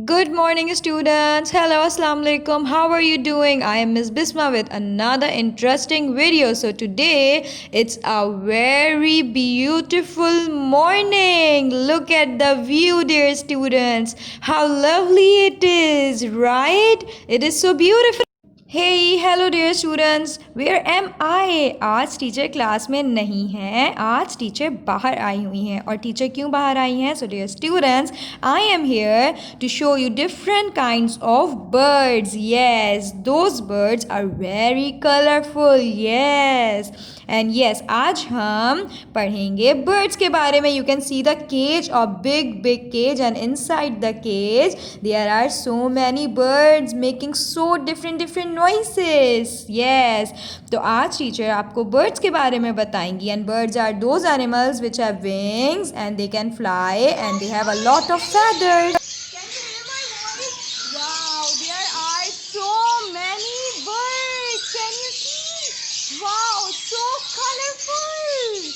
Good morning, students. Hello, assalamu alaikum. How are you doing? I am Miss Bisma with another interesting video. So, today it's a very beautiful morning. Look at the view, dear students. How lovely it is, right? It is so beautiful. Hey, hello dear students. Where am I? आज teacher class में नहीं है. आज teacher बाहर आई हुई हैं. और teacher क्यों बाहर आई हैं? So dear students, I am here to show you different kinds of birds. Yes, those birds are very colorful. Yes. And yes, आज हम पढ़ेंगे birds के बारे में. You can see the cage, a big cage, and inside the cage there are so many birds making so different noises. Yes. तो आज teacher आपको birds के बारे में बताएंगी. And birds are those animals which have wings and they can fly and they have a lot of feathers. Can you hear my voice? Wow, there are so many birds. Can you see? Wow, so colorful.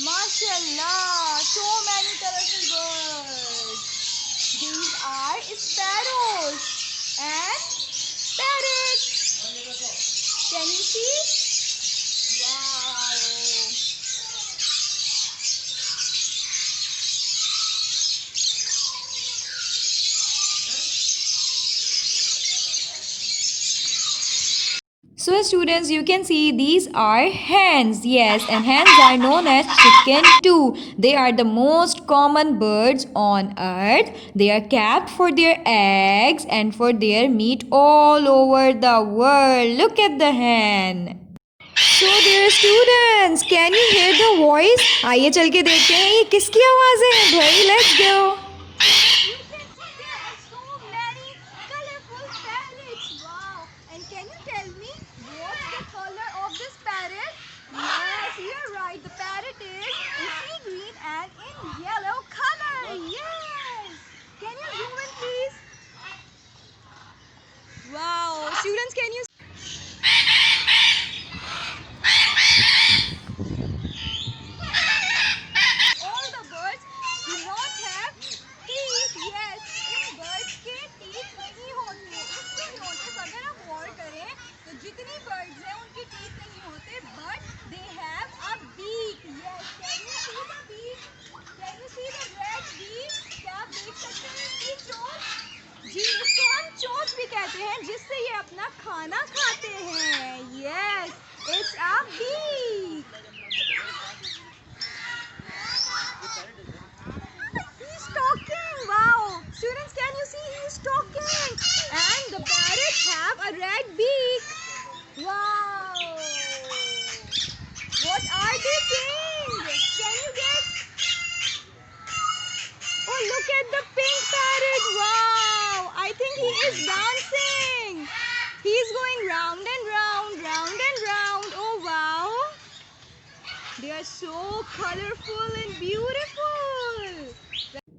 MashaAllah, so many colorful birds. These are sparrows and parrots. Can you see? Wow. So students, you can see these are hens. Yes, and hens are known as chicken too. They are the most common birds on earth. They are kept for their eggs and for their meat all over the world. Look at the hen. So dear students, can you hear the voice? आइए चल के देखते हैं ये किसकी आवाज़ है. भाई, let's go. You can see there are so many colorful parrots. Wow! And can you tell me what's the color of this parrot? Yes, you're right. The parrot is in sea green and in yellow color. Yes. Can you zoom in, please? Wow, students, can you? All the birds do not have teeth. Yes, in birds के teeth नहीं होते. इसको notice अगर आप गौर करें तो जितनी birds हैं उनके teeth नहीं होते, but they have a beak. Yes, can you see the beak? Can you see the red beak? क्या आप देख सकते हैं इसकी चोंच? जी, इसको हम चोंच भी कहते हैं जिससे ये अपना खाना खाते हैं. Yes, it's a beak. He's talking. Wow, students, can you see he's talking? And the parrots have a red beak. Wow, what are they saying? Can you guess? Oh, look at the pink parrot. Wow, I think he is dancing. He's going round and round, round and round. Oh wow, they are so colorful and beautiful.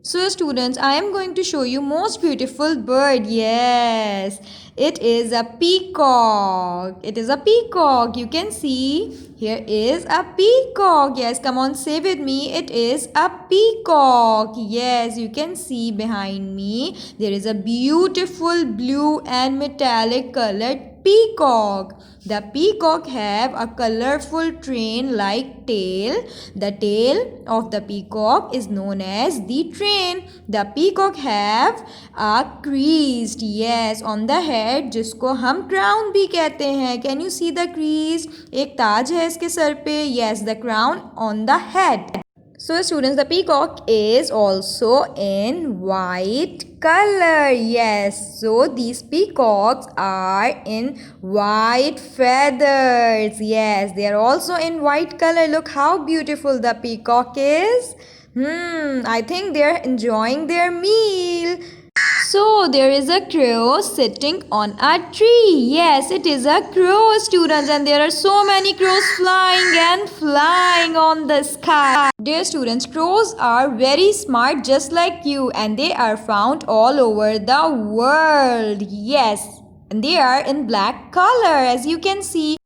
So students, I am going to show you most beautiful bird. Yes, it is a peacock. It is a peacock. You can see here is a peacock. Yes, come on, say with me. It is a peacock. Yes, you can see behind me there is a beautiful blue and metallic colored peacock. The peacock have a colorful train-like tail. The tail of the peacock is known as the train. The peacock have a creased, yes, on the head, जिसको हम crown भी कहते हैं. Can you see the crease? एक ताज है इसके sir पे. Yes, the crown on the head. So students, the peacock is also in white color. Yes, so these peacocks are in white feathers. Yes, they are also in white color. Look how beautiful the peacock is. I think they are enjoying their meal. So there is a crow sitting on a tree. Yes, it is a crow, students, and there are so many crows flying and flying on the sky. Dear students, crows are very smart just like you, and they are found all over the world. Yes, and they are in black color, as you can see.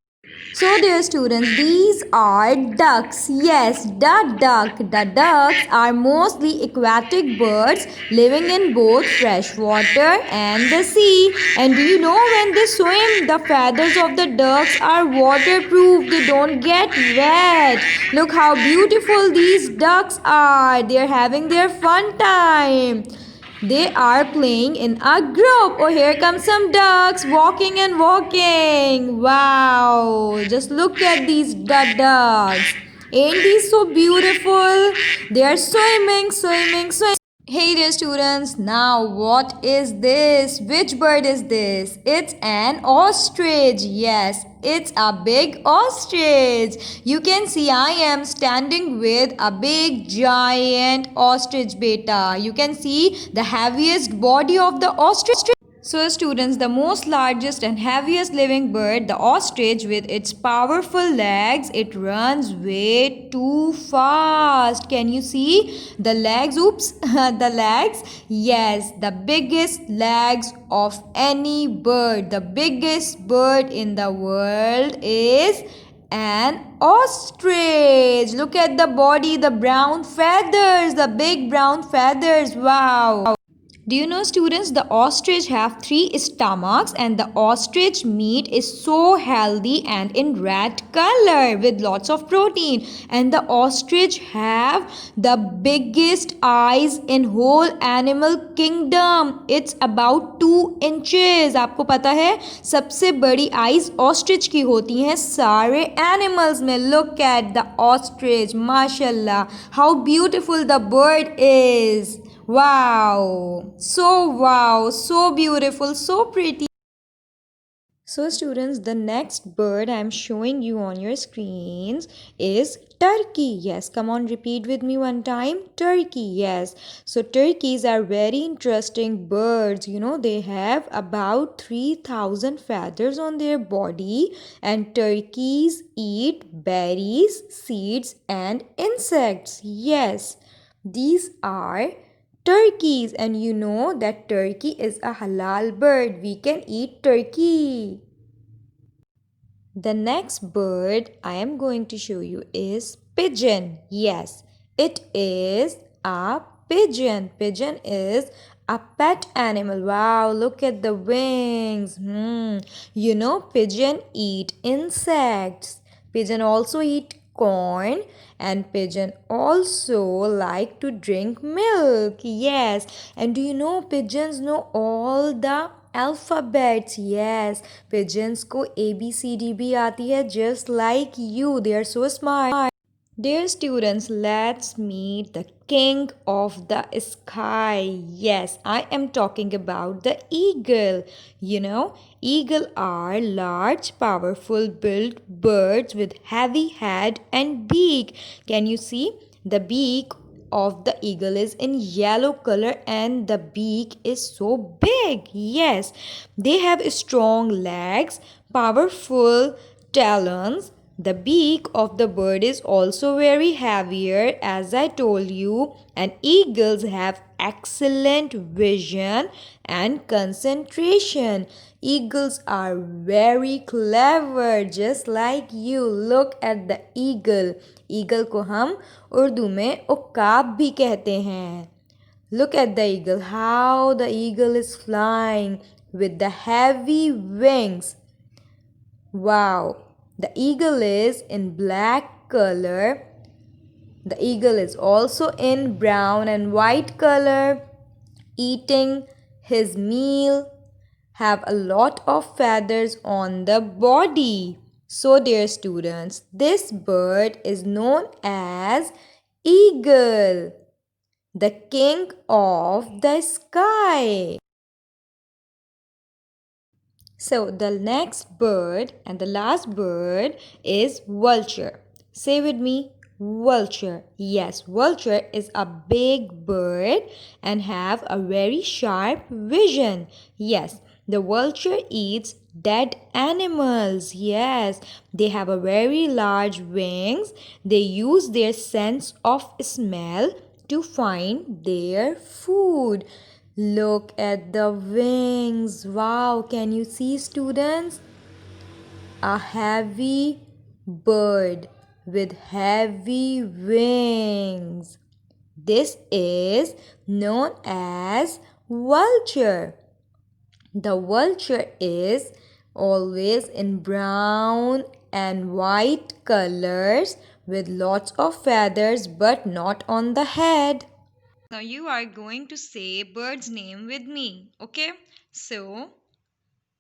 So dear students, these are ducks. Yes, the duck. The ducks are mostly aquatic birds living in both fresh water and the sea. And do you know when they swim, the feathers of the ducks are waterproof. They don't get wet. Look how beautiful these ducks are. They are having their fun time. They are playing in a group. Oh, here come some ducks walking and walking. Wow. Just look at these ducks. Ain't these so beautiful? They are swimming, swimming, swimming. Hey dear students, now what is this? Which bird is this? It's an ostrich. Yes, it's a big ostrich. You can see I am standing with a big giant ostrich beta. You can see the heaviest body of the ostrich. So students, the most largest and heaviest living bird, the ostrich, with its powerful legs, it runs way too fast. Can you see the legs? Oops, the legs. Yes, the biggest legs of any bird. The biggest bird in the world is an ostrich. Look at the body, the brown feathers, the big brown feathers. Wow. Do you know students, the ostrich have 3 stomachs and the ostrich meat is so healthy and in red color with lots of protein, and the ostrich have the biggest eyes in whole animal kingdom. It's about 2 inches. आपको पता है सबसे बड़ी eyes ostrich की होती हैं सारे animals में. Look at the ostrich. Mashallah, how beautiful the bird is. Wow, so beautiful, so pretty. So students, the next bird I am showing you on your screens is turkey. Yes, come on, repeat with me one time. Turkey, yes. So turkeys are very interesting birds. You know, they have about 3,000 feathers on their body, and turkeys eat berries, seeds and insects. Yes, these are turkeys, and you know that turkey is a halal bird. We can eat turkey. The next bird I am going to show you is pigeon. Yes, it is a pigeon. Pigeon is a pet animal. Wow, look at the wings. You know, pigeon eat insects. Pigeon also eat corn, and pigeon also like to drink milk. Yes, and do you know pigeons know all the alphabets? Yes, pigeons को ABCD भी आती है just like you. They are so smart. Dear students, let's meet the king of the sky. Yes, I am talking about the eagle. You know, eagle are large, powerful built birds with heavy head and beak. Can you see? The beak of the eagle is in yellow color and the beak is so big. Yes, they have strong legs, powerful talons. The beak of the bird is also very heavier, as I told you, and eagles have excellent vision and concentration. Eagles are very clever, just like you. Look at the eagle. Eagle को हम उर्दू में उकाब भी कहते हैं. Look at the eagle, how the eagle is flying with the heavy wings. Wow, the eagle is in black color. The eagle is also in brown and white color, eating his meal, have a lot of feathers on the body. So dear students, this bird is known as eagle, the king of the sky. So the next bird and the last bird is vulture. Say with me, vulture. Yes, vulture is a big bird and have a very sharp vision. Yes, the vulture eats dead animals. Yes, they have a very large wings. They use their sense of smell to find their food. Look at the wings. Wow, can you see students? A heavy bird with heavy wings. This is known as vulture. The vulture is always in brown and white colors with lots of feathers but not on the head. Now you are going to say bird's name with me, okay? So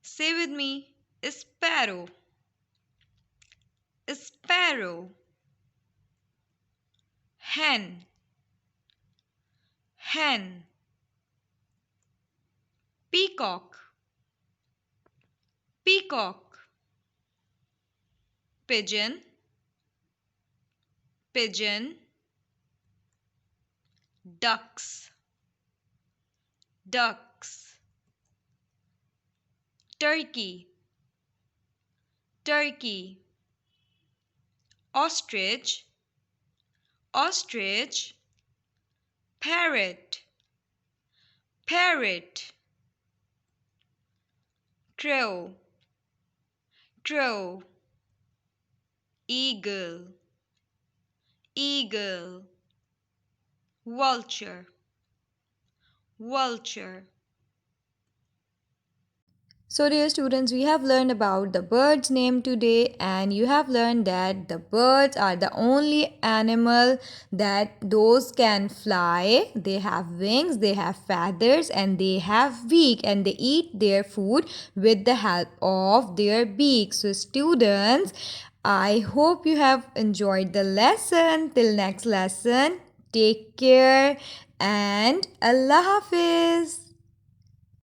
say with me, sparrow, sparrow, hen, hen, peacock, peacock, pigeon, pigeon, ducks, ducks, turkey, turkey, ostrich, ostrich, parrot, parrot, crow, crow, eagle, eagle, vulture, vulture. So dear students, we have learned about the bird's name today, and you have learned that the birds are the only animal that those can fly. They have wings, they have feathers, and they have beak, and they eat their food with the help of their beak. So students, I hope you have enjoyed the lesson. Till next lesson, take care and Allah Hafiz.